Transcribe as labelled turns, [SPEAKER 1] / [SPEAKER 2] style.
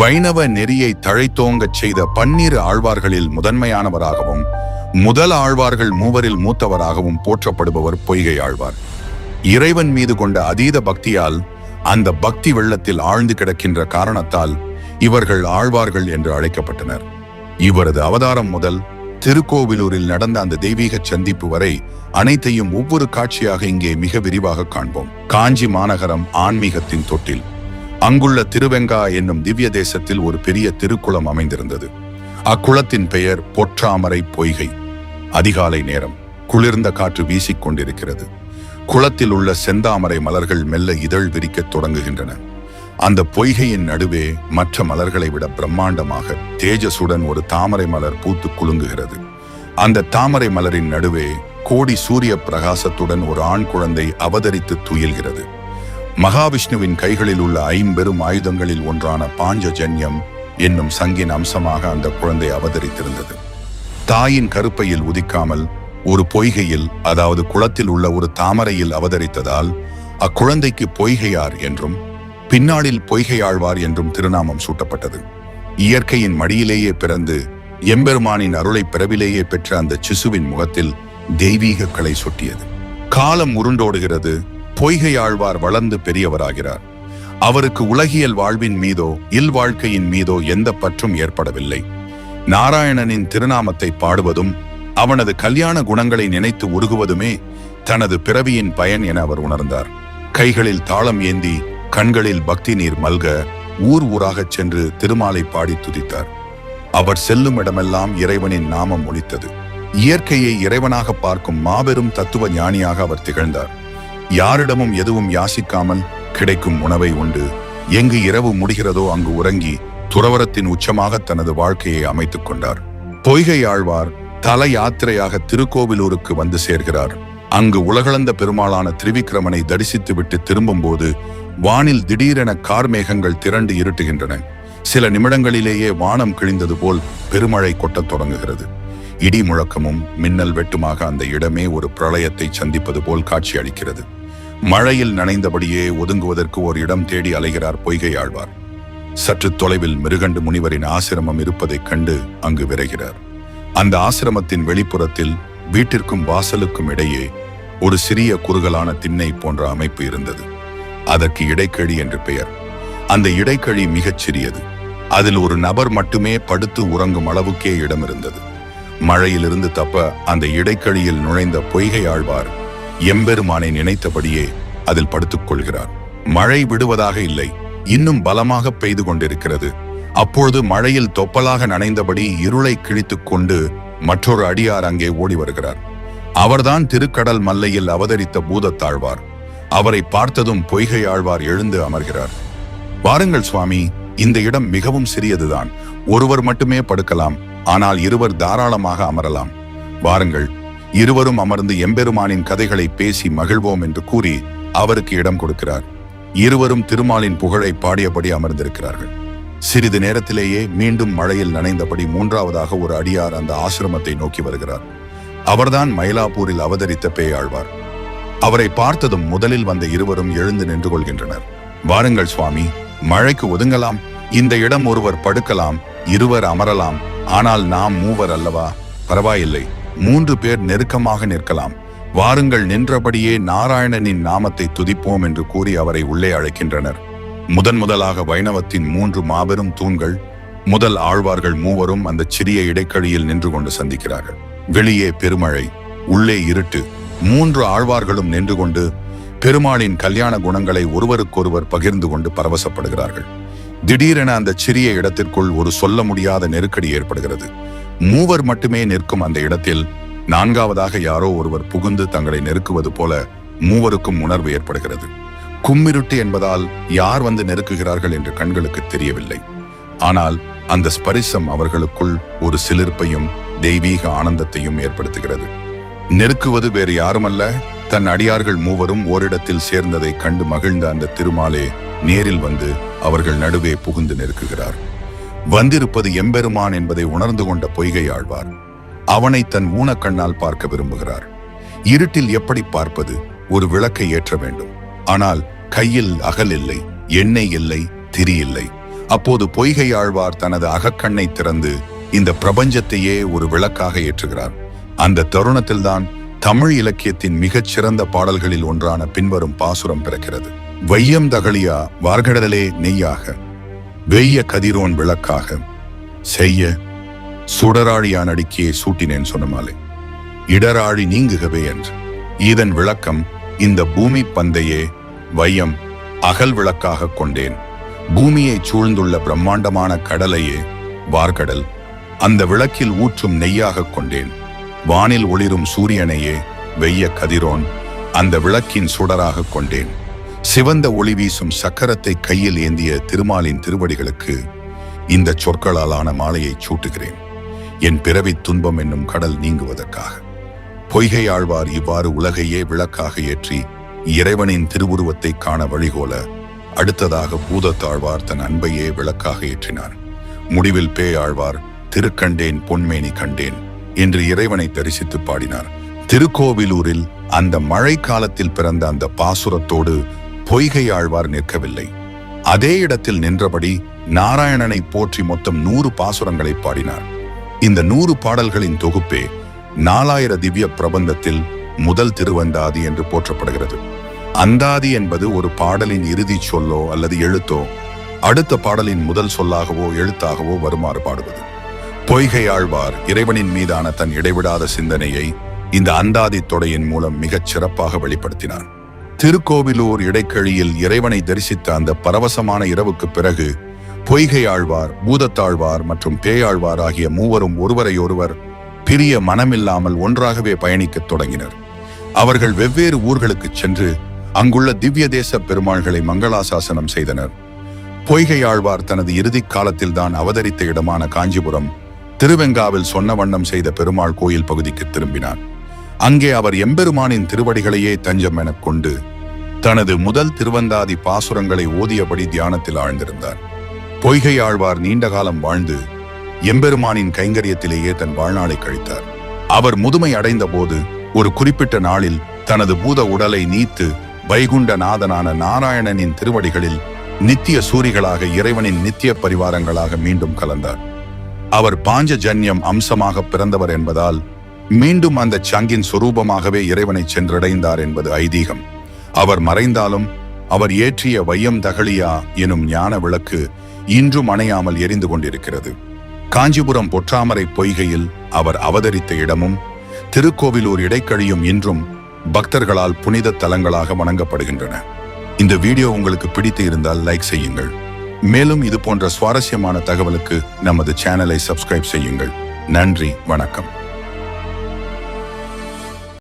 [SPEAKER 1] வைணவ நெறியை தழைத்தோங்கச் செய்த 12 ஆழ்வார்களில் முதன்மையானவராகவும் முதல் ஆழ்வார்கள் மூவரில் மூத்தவராகவும் போற்றப்படுபவர் பொய்கை ஆழ்வார். இறைவன் மீது கொண்ட அதீத பக்தியால் அந்த பக்தி வெள்ளத்தில் ஆழ்ந்து கிடக்கின்ற காரணத்தால் இவர்கள் ஆழ்வார்கள் என்று அழைக்கப்பட்டனர். இவரது அவதாரம் முதல் திருக்கோவிலூரில் நடந்த அந்த தெய்வீக சந்திப்பு வரை அனைத்தையும் ஒவ்வொரு காட்சியாக இங்கே மிக விரிவாக காண்போம். காஞ்சி மாநகரம் ஆன்மீகத்தின் தொட்டில். அங்குள்ள திருவெங்கா என்னும் திவ்ய தேசத்தில் ஒரு பெரிய திருக்குளம் அமைந்திருந்தது. அக்குளத்தின் பெயர் பொற்றாமரை பொய்கை. அதிகாலை நேரம், குளிர்ந்த காற்று வீசிக்கொண்டிருக்கிறது. குளத்தில் உள்ள செந்தாமரை மலர்கள் மெல்ல இதழ் விரிக்கத் தொடங்குகின்றன. அந்த பொய்கையின் நடுவே மற்ற மலர்களை விட பிரம்மாண்டமாக தேஜசுடன் ஒரு தாமரை மலர் பூத்து குலுங்குகிறது. அந்த தாமரை மலரின் நடுவே கோடி சூரிய பிரகாசத்துடன் ஒரு ஆண் குழந்தை அவதரித்து துயில்கிறது. மகாவிஷ்ணுவின் கைகளில் உள்ள 5 பெரும் ஆயுதங்களில் ஒன்றான பாஞ்சஜன்யம் என்னும் சங்கின் அம்சமாக அந்த குழந்தை அவதரித்திருந்தது. தாயின் கருப்பையில் உதிக்காமல் ஒரு பொய்கையில், அதாவது குளத்தில் உள்ள ஒரு தாமரையில் அவதரித்ததால் அக்குழந்தைக்கு பொய்கையார் என்றும் பின்னாளில் பொய்கை ஆழ்வார் என்றும் திருநாமம் சூட்டப்பட்டது. இயற்கையின் மடியிலேயே பிறந்து எம்பெருமானின் அருளை பிறவிலேயே பெற்ற அந்த சிசுவின் முகத்தில் தெய்வீக கலை சொட்டியது. காலம் உருண்டோடுகிறது. பொய்கை ஆழ்வார் வளர்ந்து பெரியவராகிறார். அவருக்கு உலகியல் வாழ்வின் மீதோ இல்வாழ்க்கையின் மீதோ எந்த பற்றும் ஏற்படவில்லை. நாராயணனின் திருநாமத்தை பாடுவதும் அவனது கல்யாண குணங்களை நினைத்து உருகுவதுமே தனது பிறவியின் பயன் என அவர் உணர்ந்தார். கைகளில் தாளம் ஏந்தி கண்களில் பக்தி நீர் மல்க ஊர் ஊராகச் சென்று திருமாலை பாடி துதித்தார். அவர் செல்லும் இடமெல்லாம் இறைவனின் நாமம் ஒலித்தது. இயற்கையை இறைவனாக பார்க்கும் மாபெரும் தத்துவ ஞானியாக அவர் திகழ்ந்தார். யாரிடமும் எதுவும் யாசிக்காமல் கிடைக்கும் உணவை உண்டு எங்கு இரவு முடிகிறதோ அங்கு உறங்கி துறவரத்தின் உச்சமாக தனது வாழ்க்கையை அமைத்துக் கொண்டார். பொய்கை ஆழ்வார் தல யாத்திரையாக திருக்கோவிலூருக்கு வந்து சேர்கிறார். அங்கு உலகளந்த பெருமாளான திரிவிக்ரமனை தரிசித்துவிட்டு திரும்பும் போது வானில் திடீரென கார்மேகங்கள் திரண்டு இருட்டுகின்றன. சில நிமிடங்களிலேயே வானம் கிழிந்தது போல் பெருமழை கொட்டத் தொடங்குகிறது. இடி முழக்கமும் மின்னல் வெட்டுமாக அந்த இடமே ஒரு பிரளயத்தை சந்திப்பது போல் காட்சி அளிக்கிறது. மழையில் நனைந்தபடியே ஒதுங்குவதற்கு ஒரு இடம் தேடி அலைகிறார் பொய்கை ஆழ்வார். சற்று தொலைவில் மிருகண்டு முனிவரின் ஆசிரமம் இருப்பதைக் கண்டு அங்கு விரைகிறார். அந்த ஆசிரமத்தின் வெளிப்புறத்தில் வீட்டிற்கும் வாசலுக்கும் இடையே ஒரு சிறிய குறுகலான திண்ணை போன்ற அமைப்பு இருந்தது. அதற்கு இடைக்கழி என்று பெயர். அந்த இடைக்கழி மிகச் சிறியது. அதில் ஒரு நபர் மட்டுமே படுத்து உறங்கும் அளவுக்கே இடம் இருந்தது. மழையிலிருந்து தப்ப அந்த இடைக்கழியில் நுழைந்த பொய்கை ஆழ்வார் எம்பெருமானை நினைத்தபடியே அதில் படுத்துக் கொள்கிறார். மழை விடுவதாக இல்லை, இன்னும் பலமாக பெய்து கொண்டிருக்கிறது. அப்பொழுது மழையில் தொப்பலாக நனைந்தபடி இருளை கிழித்துக் கொண்டு மற்றொரு அடியார் அங்கே ஓடி வருகிறார். அவர்தான் திருக்கடல் மல்லையில் அவதரித்த பூதத்தாழ்வார். அவரை பார்த்ததும் பொய்கை ஆழ்வார் எழுந்து அமர்கிறார். வாருங்கள் சுவாமி, இந்த இடம் மிகவும் சிறியதுதான். ஒருவர் மட்டுமே படுக்கலாம், ஆனால் இருவர் தாராளமாக அமரலாம். வாருங்கள், இருவரும் அமர்ந்து எம்பெருமானின் கதைகளை பேசி மகிழ்வோம் என்று கூறி அவருக்கு இடம் கொடுக்கிறார். இருவரும் திருமாலின் புகழை பாடியபடி அமர்ந்திருக்கிறார்கள். சிறிது நேரத்திலேயே மீண்டும் மழையில் நனைந்தபடி 3ஆவதாக ஒரு அடியார் அந்த ஆசிரமத்தை நோக்கி வருகிறார். அவர்தான் மயிலாப்பூரில் அவதரித்த பேயாழ்வார். அவரை பார்த்ததும் முதலில் வந்த இருவரும் எழுந்து நின்று கொள்கின்றனர். வாருங்கள் சுவாமி, மழைக்கு ஒதுங்கலாம். இந்த இடம் ஒருவர் படுக்கலாம், இருவர் அமரலாம். ஆனால் நாம் 3 அல்லவா? பரவாயில்லை, 3 பேர் நெருக்கமாக நிற்கலாம். வாருங்கள், நின்றபடியே நாராயணனின் நாமத்தை துதிப்போம் என்று கூறி அவரை உள்ளே அழைக்கின்றனர். முதலாக வைணவத்தின் 3 மாபெரும் தூண்கள், முதல் ஆழ்வார்கள் மூவரும் அந்த சிறிய இடைக்கழியில் நின்று கொண்டு சந்திக்கிறார்கள். வெளியே பெருமழை, உள்ளே இருட்டு. 3 ஆழ்வார்களும் நின்று கொண்டு பெருமாளின் கல்யாண குணங்களை ஒருவருக்கொருவர் பகிர்ந்து கொண்டு பரவசப்படுகிறார்கள். திடீரென அந்த சிறிய இடத்திற்குள் ஒரு சொல்ல முடியாத நெருக்கடி ஏற்படுகிறது. 3 மட்டுமே நிற்கும் அந்த இடத்தில் 4ஆவதாக யாரோ ஒருவர் புகுந்து தங்களை நெருக்குவது போல 3க்கும் உணர்வு ஏற்படுகிறது. கும்மிருட்டு என்பதால் யார் வந்து நெருக்குகிறார்கள் என்று கண்களுக்கு தெரியவில்லை. ஆனால் அந்த ஸ்பரிசம் அவர்களுக்குள் ஒரு சிலிர்ப்பையும் தெய்வீக ஆனந்தத்தையும் ஏற்படுத்துகிறது. நெருக்குவது வேறு யாருமல்ல, தன் அடியார்கள் 3 ஓரிடத்தில் சேர்ந்ததை கண்டு மகிழ்ந்த அந்த திருமாலே நேரில் வந்து அவர்கள் நடுவே புகுந்து நெருக்குகிறார். வந்திருப்பது எம்பெருமான் என்பதை உணர்ந்து கொண்ட பொய்கை ஆழ்வார் அவனை தன் ஊனக்கண்ணால் பார்க்க விரும்புகிறார். இருட்டில் எப்படி பார்ப்பது? ஒரு விளக்கை ஏற்ற வேண்டும். ஆனால் கையில் அகல் இல்லை, எண்ணெய் இல்லை, திரி இல்லை. அப்போது பொய்கை ஆழ்வார் தனது அகக்கண்ணை திறந்து இந்த பிரபஞ்சத்தையே ஒரு விளக்காக ஏற்றுகிறார். அந்த தருணத்தில்தான் தமிழ் இலக்கியத்தின் மிகச் சிறந்த பாடல்களில் ஒன்றான பின்வரும் பாசுரம் பிறக்கிறது. வையம் தகழியா வார்கடலே நெய்யாக, வெய்ய கதிரோன் விளக்காக, செய்ய சுடராழியான் அடிக்கியே சூட்டினேன் சொன்னமாலே, இடராழி நீங்குகவே என்று. இதன் விளக்கம், இந்த பூமி பந்தையே வையம் அகல் விளக்காக கொண்டேன். பூமியை சூழ்ந்துள்ள பிரம்மாண்டமான கடலையே வார்கடல் அந்த விளக்கில் ஊற்றும் நெய்யாக கொண்டேன். வானில் ஒளிரும் சூரியனையே வெய்ய கதிரோன் அந்த விளக்கின் சுடராக கொண்டேன். சிவந்த ஒளி வீசும் சக்கரத்தை கையில் ஏந்திய திருமாலின் திருவடிகளுக்கு இந்த சொற்களாலான மாலையை சூட்டுகிறேன், என் பிறவி துன்பம் என்னும் கடல் நீங்குவதற்காக. பொய்கை ஆழ்வார் இவ்வாறு உலகையே விளக்காக ஏற்றி இறைவனின் திருவுருவத்தை காண வழிகோல அடுத்ததாக பூதத்தாழ்வார் தன் அன்பையே விளக்காக ஏற்றினார். முடிவில் பேயாழ்வார் திருக்கண்டேன் பொன்மேனி கண்டேன் என்று இறைவனை தரிசித்து பாடினார். திருக்கோவிலூரில் அந்த மழை காலத்தில் பிறந்த அந்த பாசுரத்தோடு பொய்கை ஆழ்வார் நிற்கவில்லை. அதே இடத்தில் நின்றபடி நாராயணனை போற்றி மொத்தம் 100 பாசுரங்களை பாடினார். இந்த 100 பாடல்களின் தொகுப்பே 4000 திவ்ய பிரபந்தத்தில் முதல் திருவந்தாதி என்று போற்றப்படுகிறது. அந்தாதி என்பது ஒரு பாடலின் இறுதி சொல்லோ அல்லது எழுத்தோ அடுத்த பாடலின் முதல் சொல்லாகவோ எழுத்தாகவோ வருமாறு பாடுவது. பொய்கை ஆழ்வார் இறைவனின் மீதான தன் இடைவிடாத சிந்தனையை இந்த அந்தாதி தொடையின் மூலம் மிகச் சிறப்பாக வெளிப்படுத்தினார். திருக்கோவிலூர் இடைக்கழியில் இறைவனை தரிசித்த அந்த பரவசமான இரவுக்கு பிறகு பொய்கை ஆழ்வார், பூதத்தாழ்வார் மற்றும் பேயாழ்வார் ஆகிய மூவரும் ஒருவரையொருவர் பிரிய மனமில்லாமல் ஒன்றாகவே பயணிக்கத் தொடங்கினர். அவர்கள் வெவ்வேறு ஊர்களுக்கு சென்று அங்குள்ள திவ்ய தேச பெருமாள்களை மங்களாசாசனம் செய்தனர். பொய்கை ஆழ்வார் தனது இறுதி காலத்தில் தான் அவதரித்த இடமான காஞ்சிபுரம் திருவெங்காவில் சொன்ன வண்ணம் செய்த பெருமாள் கோயில் பகுதிக்கு திரும்பினார். அங்கே அவர் எம்பெருமானின் திருவடிகளையே தஞ்சம் எனக் கொண்டு தனது முதல் திருவந்தாதி பாசுரங்களை ஓதியபடி தியானத்தில் ஆழ்ந்திருந்தார். பொய்கை ஆழ்வார் நீண்ட காலம் வாழ்ந்து எம்பெருமானின் கைங்கரியத்திலேயே தன் வாழ்நாளை கழித்தார். அவர் முதுமை அடைந்த போது ஒரு குறிப்பிட்ட நாளில் தனது பூத உடலை நீத்து வைகுண்ட நாதனான நாராயணனின் திருவடிகளில் நித்திய சூரிகளாக இறைவனின் நித்திய பரிவாரங்களாக மீண்டும் கலந்தார். அவர் பாஞ்சஜன்யம் அம்சமாக பிறந்தவர் என்பதால் மீண்டும் அந்த சங்கின் சொரூபமாகவே இறைவனை சென்றடைந்தார் என்பது ஐதீகம். அவர் மறைந்தாலும் அவர் ஏற்றிய வையம் தகழியா எனும் ஞான விளக்கு இன்றும் அணையாமல் எரிந்து கொண்டிருக்கிறது. காஞ்சிபுரம் பொற்றாமரை பொய்கையில் அவர் அவதரித்த இடமும் திருக்கோவிலூர் இடைக்கழியும் இன்றும் பக்தர்களால் புனித தலங்களாக வணங்கப்படுகின்றன. இந்த வீடியோ உங்களுக்கு பிடித்து இருந்தால் லைக் செய்யுங்கள். மேலும் இது போன்ற சுவாரஸ்யமான தகவலுக்கு நமது சேனலை சப்ஸ்கிரைப் செய்யுங்கள். நன்றி, வணக்கம்.